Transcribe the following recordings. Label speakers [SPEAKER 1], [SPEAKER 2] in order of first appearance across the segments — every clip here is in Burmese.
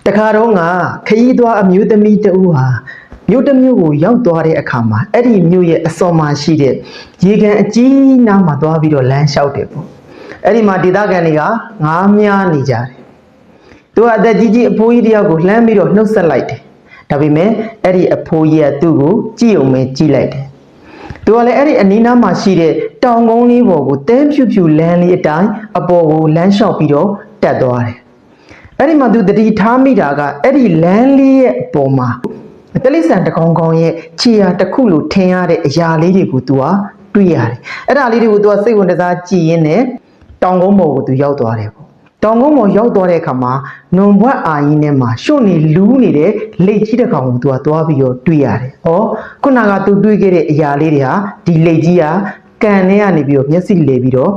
[SPEAKER 1] တခါတော့ငါခရီးသွားအမျိုးသမီးတဦးဟာမြို့တစ်မြို့ကိုရောက်သွားတဲ့အခါမှာအဲ့ဒီမြို့ရဲ့အစော်မှာရှိတဲ့ရေကန်အကြီးနားမှာသွားပြီးတော့လမ်းလျှောက်တယ်ပေါ့အဲ့ဒီမှာဒေသခံတွေကငားများနေကြတယ်သူကအသက်ကြီးအဖိုးကြီးတယောက်ကိုလှမ်းပြီးတော့နှုတ်ဆက်လိုက်တယ်ဒါပေမဲ့အဲ့ဒီအဖိုးကြီးကသူ့ကိုကြည့်အောင်ပဲကြည့်လိုက်တယ်သူကလည်းအဲ့ဒီအနီးနားမှာရှိတဲ့တောင်ကုန်းလေးပေါ်ကိုတဲဖြူဖြူလမ်းလေးအတိုင်းအပေါ်ကိုလမ်းလျှောက်ပြီးတော့တက်သွားတယ်အဲ့ဒီမှာသူတတိထားမိတာကအဲ့ဒီလမ်းလေးရဲ့အပေါ်မှာတလိဆန်တကောင်ကောင်ရဲ့ခြေရာတစ်ခုလိုထင်ရတဲ့အရာလေးတွေကိုသူကတွေ့ရတယ်အဲ့ဒါလေးတွေကိုသူကစိတ်ဝင်စားကြည့်ရင်းနဲ့တောင်ကုန်းပေါ်ကိုသူရောက်သွားတယ်ပေါ့တောင်ကုန်းပေါ်ရောက်သွားတဲ့အခါမှာနုံဘွက်အာကြီးနဲ့မှာရှုပ်နေလူးနေတဲ့လက်ကြီးတစ်ကောင်ကိုသူကသွားပြီးတော့တွေ့ရတယ်။ဩခုနကသူတွေ့ခဲ့တဲ့အရာလေးတွေဟာဒီလက်ကြီးကကန်ထဲကနေပြီးတော့မျက်စိလေပြီးတော့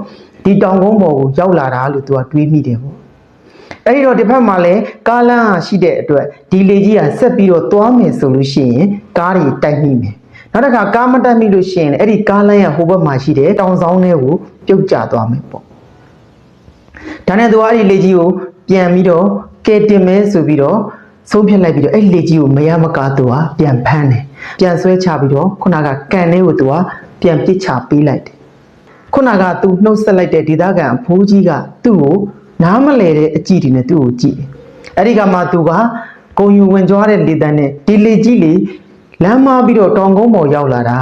[SPEAKER 1] ဒီတောင်ကုန်းပေါ်ကိုရောက်လာတာလို့သူကတွေးမိတယ်ပေါ့။အဲဒီတော့ဒီဘက်မှာလည်းကားလမ်းရှိတဲ့အတွက်ဒီလက်ကြီးကဆက်ပြီးတော့သွားမယ်ဆိုလို့ရှိရင်ကားတွေတိုက်မိမယ်။နောက်တစ်ခါကားမတိုက်မိလို့ရှိရင်အဲ့ဒီကားလမ်းရဲ့ဟိုဘက်မှာရှိတဲ့တောင်ဆောင်တွေကိုပြုတ်ကျသွားမယ်ပေါ့။ဒါနဲ့သူကအဲ့ဒီလေကြီးကိုပြန်ပြီးတော့ကဲတင်မဲဆိုပြီးတော့ဆုံးဖြတ်လိုက်ပြီးတော့အဲ့လေကြီးကိုမရမကားသူကပြန်ဖမ်းတယ်ပြန်ဆွဲချပြီးတော့ခုနကကန်လေးကိုသူကပြန်ပစ်ချပေးလိုက်တယ်ခုနကသူနှုတ်ဆက်လိုက်တဲ့ဒေသခံအဖိုးကြီးကသူ့ကိုနားမလဲတဲ့အကြည့်တွေနဲ့သူ့ကိုကြည့်တယ်အဲ့ဒီကမှသူကဂုံယူဝင်ကြွားတဲ့လေတန်းနဲ့ဒီလေကြီးလေလမ်းမပြီးတော့တောင်ကုန်းပေါ်ရောက်လာတာ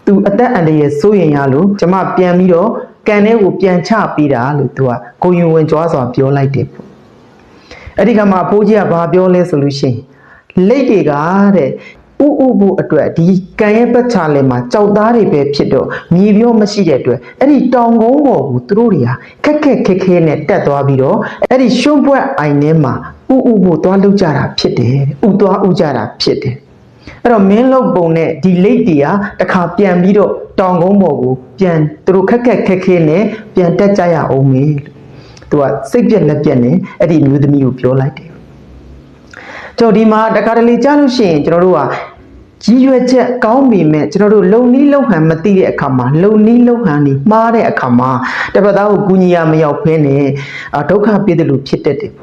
[SPEAKER 1] သူအသက်အန္တရာယ်စိုးရင်ရလို့ကျမပြန်ပြီးတော့ကန်ထဲကိုပြန်ချပေးတာလို့သူကဂုံယူဝင်ကြွားစွာပြောလိုက်တယ်ပေါ့အဲ့ဒီကမှအဖိုးကြီးကဘာပြောလဲဆိုလို့ရှိရင်လက်တွေကတဲ့ဥဖို့အတွက်ဒီကန်ရဲ့ပတ်ချာလည်မှာကြောက်သားတွေပဲဖြစ်တော့မြေပြောမရှိတဲ့အတွက်အဲ့ဒီတောင်ကုန်းပေါ်ကိုသူတို့တွေဟာခက်ခဲနဲ့တက်သွားပြီးတော့အဲ့ဒီရှုံးပွက်အိုင်ထဲမှာဥဖို့သွားလောက်ကြတာဖြစ်တယ်ဥကြတာဖြစ်တယ်အဲ့တော့မင်းလုတ်ပုံနဲ့ဒီလက်တွေကတစ်ခါပြန်ပြီးတော့တောင်ကုန်းပေါ်ကိုပြန်သူတို့ခက်ခဲနဲ့ပြန်တက်ကြရအောင်မေးသူကစိတ်ပြက်လက်ပြက်နဲ့အဲ့ဒီမျိုးသမီးကိုပြောလိုက်တယ်ကျွန်တော်ဒီမှာတခါတလေကြားလို့ရှိရင်ကျွန်တော်တို့ကကြီးရွယ်ချက်ကောင်းပေမဲ့ကျွန်တော်တို့လုံနီးလုံဟန်မသိတဲ့အခါမှာလုံနီးလုံဟန်နေမှားတဲ့အခါမှာတပတ်သားကိုကူညီရမရောက်ဖဲနဲ့ဒုက္ခပေးတယ်လို့ဖြစ်တတ်တယ်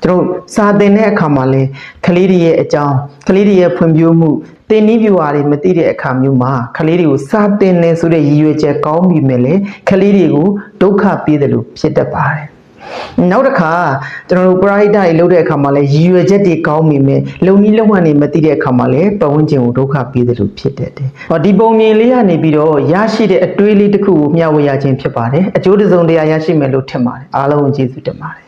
[SPEAKER 1] ကျွန်တော်စာသင်တဲ့အခါမှာလဲကလေးတွေရဲ့အကြောင်းကလေးတွေရဲ့ဖွံ့ဖြိုးမှုတင်နည်းပြွာတွေမသိတဲ့အခါမျိုးမှာကလေးတွေကိုစာသင်နေဆိုတဲ့ရည်ရွယ်ချက်ကောင်းပြီမဲ့လေကလေးတွေကိုဒုက္ခပေးတယ်လို့ဖြစ်တတ်ပါတယ်နောက်တစ်ခါကျွန်တော်တို့ပရိုက်တာတွေလုပ်တဲ့အခါမှာလဲရည်ရွယ်ချက်တွေကောင်းပြီမဲ့လုံနီးလုံဟန်တွေမသိတဲ့အခါမှာလဲပတ်ဝန်းကျင်ကိုဒုက္ခပေးတယ်လို့ဖြစ်တတ်တယ်။ဒီပုံမြင်လေးကနေပြီးတော့ရရှိတဲ့အတွေးလေးတစ်ခုကိုမျှဝေရခြင်းဖြစ်ပါတယ်။အကျိုးတစုံတရာရရှိမယ်လို့ထင်ပါတယ်။အားလုံးကိုကျေးဇူးတင်ပါတယ်